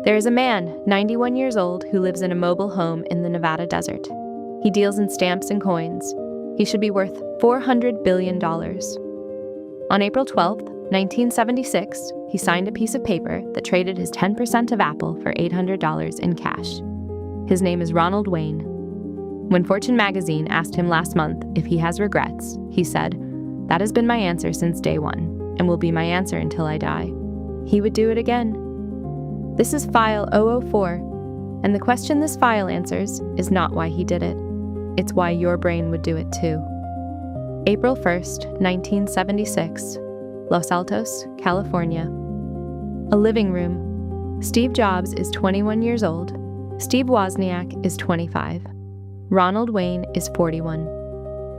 There is a man, 91 years old, who lives in a mobile home in the Nevada desert. He deals in stamps and coins. He should be worth $400 billion. On April 12, 1976, he signed a piece of paper that traded his 10% of Apple for $800 in cash. His name is Ronald Wayne. When Fortune magazine asked him last month if he has regrets, he said, "That has been my answer since day one, and will be my answer until I die." He would do it again. This is file 004, and the question this file answers is not why he did it. It's why your brain would do it too. April 1st, 1976, Los Altos, California. A living room. Steve Jobs is 21 years old. Steve Wozniak is 25. Ronald Wayne is 41.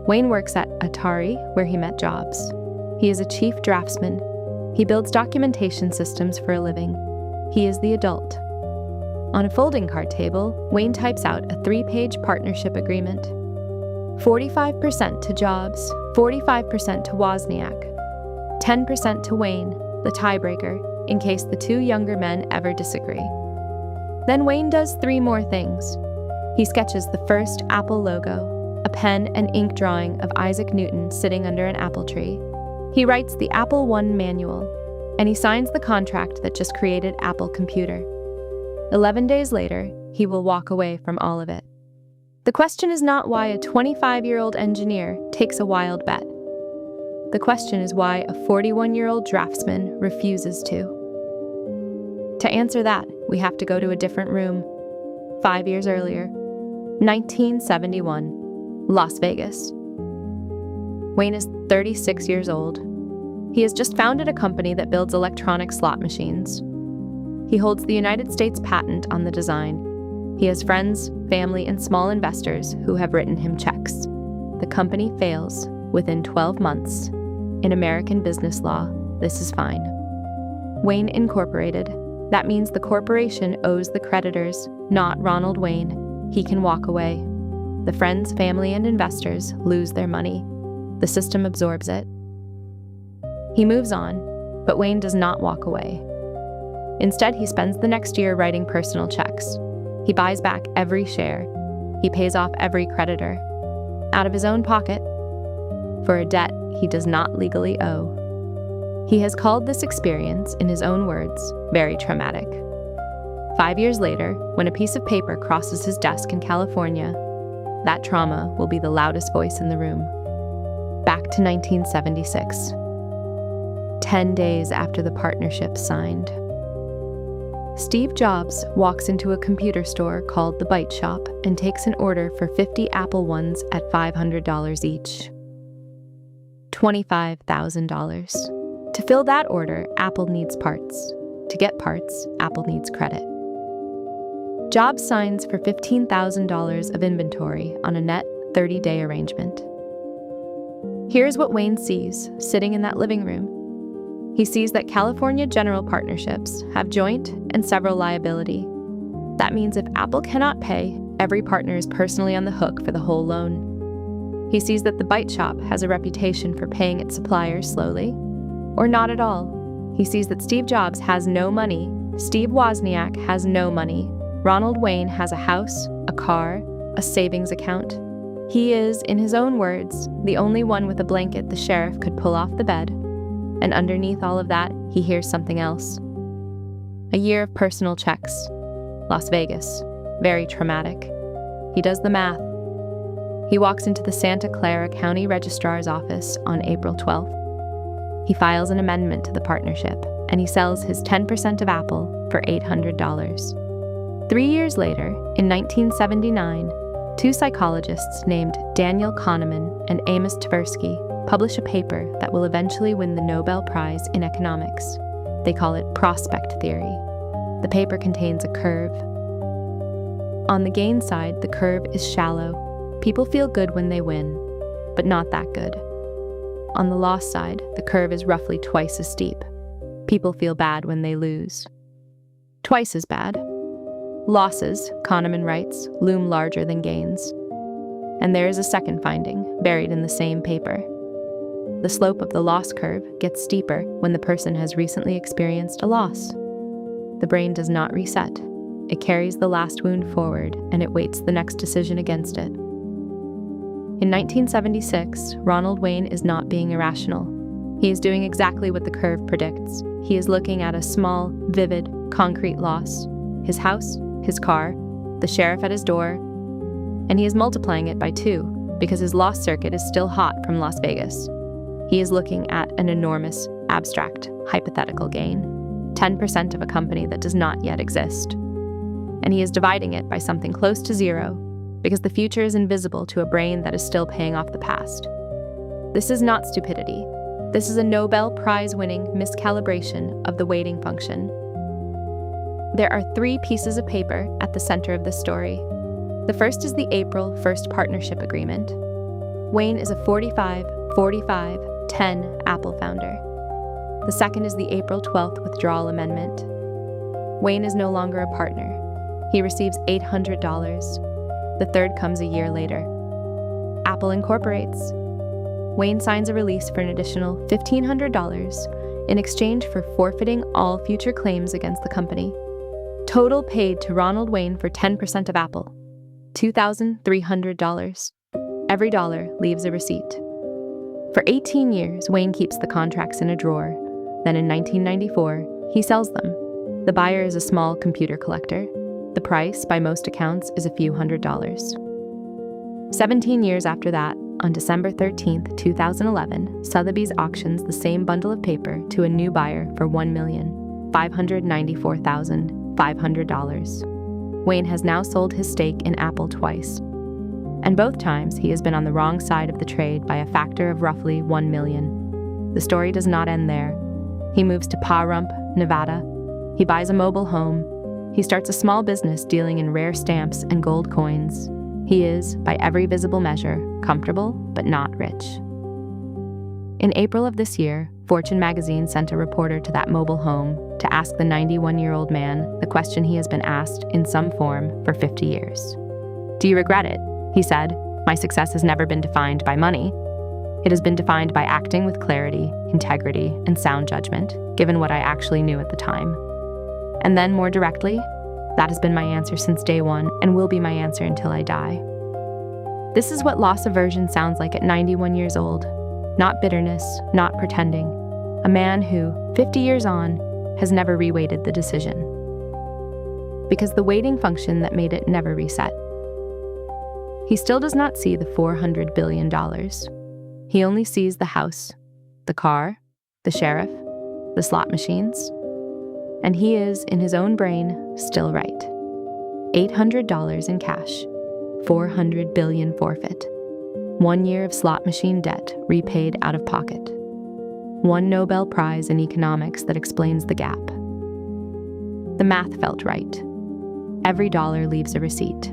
Wayne works at Atari, where he met Jobs. He is a chief draftsman. He builds documentation systems for a living. He is the adult. On a folding card table, Wayne types out a 3-page partnership agreement. 45% to Jobs, 45% to Wozniak, 10% to Wayne, the tiebreaker, in case the two younger men ever disagree. Then Wayne does 3 more things. He sketches the first Apple logo, a pen and ink drawing of Isaac Newton sitting under an apple tree. He writes the Apple I manual, and he signs the contract that just created Apple Computer. 11 days later, he will walk away from all of it. The question is not why a 25-year-old engineer takes a wild bet. The question is why a 41-year-old draftsman refuses to. To answer that, we have to go to a different room. 5 years earlier, 1971, Las Vegas. Wayne is 36 years old. He has just founded a company that builds electronic slot machines. He holds the United States patent on the design. He has friends, family, and small investors who have written him checks. The company fails within 12 months. In American business law, this is fine. Wayne Incorporated. That means the corporation owes the creditors, not Ronald Wayne. He can walk away. The friends, family, and investors lose their money. The system absorbs it. He moves on, but Wayne does not walk away. Instead, he spends the next year writing personal checks. He buys back every share. He pays off every creditor, out of his own pocket, for a debt he does not legally owe. He has called this experience, in his own words, very traumatic. 5 years later, when a piece of paper crosses his desk in California, that trauma will be the loudest voice in the room. Back to 1976. 10 days after the partnership signed. Steve Jobs walks into a computer store called the Byte Shop and takes an order for 50 Apple Ones at $500 each. $25,000. To fill that order, Apple needs parts. To get parts, Apple needs credit. Jobs signs for $15,000 of inventory on a net 30-day arrangement. Here's what Wayne sees, sitting in that living room. He sees that California general partnerships have joint and several liability. That means if Apple cannot pay, every partner is personally on the hook for the whole loan. He sees that the Byte Shop has a reputation for paying its suppliers slowly, or not at all. He sees that Steve Jobs has no money, Steve Wozniak has no money, Ronald Wayne has a house, a car, a savings account. He is, in his own words, the only one with a blanket the sheriff could pull off the bed. And underneath all of that, he hears something else. A year of personal checks. Las Vegas. Very traumatic. He does the math. He walks into the Santa Clara County Registrar's office on April 12th. He files an amendment to the partnership, and he sells his 10% of Apple for $800. 3 years later, in 1979, 2 psychologists named Daniel Kahneman and Amos Tversky publish a paper that will eventually win the Nobel Prize in economics. They call it prospect theory. The paper contains a curve. On the gain side, the curve is shallow. People feel good when they win, but not that good. On the loss side, the curve is roughly twice as steep. People feel bad when they lose. Twice as bad. Losses, Kahneman writes, loom larger than gains. And there is a second finding, buried in the same paper. The slope of the loss curve gets steeper when the person has recently experienced a loss. the brain does not reset. It carries the last wound forward, and it waits the next decision against it. In 1976, Ronald Wayne is not being irrational. He is doing exactly what the curve predicts. He is looking at a small, vivid, concrete loss. His house, his car, the sheriff at his door, and he is multiplying it by 2 because his loss circuit is still hot from Las Vegas. He is looking at an enormous, abstract, hypothetical gain, 10% of a company that does not yet exist. And he is dividing it by something close to 0 because the future is invisible to a brain that is still paying off the past. This is not stupidity. This is a Nobel Prize-winning miscalibration of the weighting function. There are 3 pieces of paper at the center of this story. The first is the April 1st Partnership Agreement. Wayne is a 45-45-10 Apple founder. The second is the April 12th Withdrawal Amendment. Wayne is no longer a partner. He receives $800. The third comes a year later. Apple incorporates. Wayne signs a release for an additional $1,500 in exchange for forfeiting all future claims against the company. Total paid to Ronald Wayne for 10% of Apple, $2,300. Every dollar leaves a receipt. For 18 years, Wayne keeps the contracts in a drawer. Then in 1994, he sells them. The buyer is a small computer collector. The price, by most accounts, is a few $100s. 17 years after that, on December 13, 2011, Sotheby's auctions the same bundle of paper to a new buyer for $1,594,500. Wayne has now sold his stake in Apple twice, and both times he has been on the wrong side of the trade by a factor of roughly 1 million. The story does not end there. He moves to Pahrump, Nevada. He buys a mobile home. He starts a small business dealing in rare stamps and gold coins. He is, by every visible measure, comfortable but not rich. In April of this year, Fortune magazine sent a reporter to that mobile home to ask the 91-year-old man the question he has been asked in some form for 50 years. "Do you regret it?" He said. "My success has never been defined by money. It has been defined by acting with clarity, integrity, and sound judgment, given what I actually knew at the time." And then, more directly, "That has been my answer since day one and will be my answer until I die." This is what loss aversion sounds like at 91 years old. Not bitterness, not pretending. A man who, 50 years on, has never reweighted the decision. Because the weighting function that made it never reset. He still does not see the $400 billion. He only sees the house, the car, the sheriff, the slot machines. And he is, in his own brain, still right. $800 in cash, $400 billion forfeit, 1 year of slot machine debt repaid out of pocket, 1 Nobel Prize in economics that explains the gap. The math felt right. Every dollar leaves a receipt.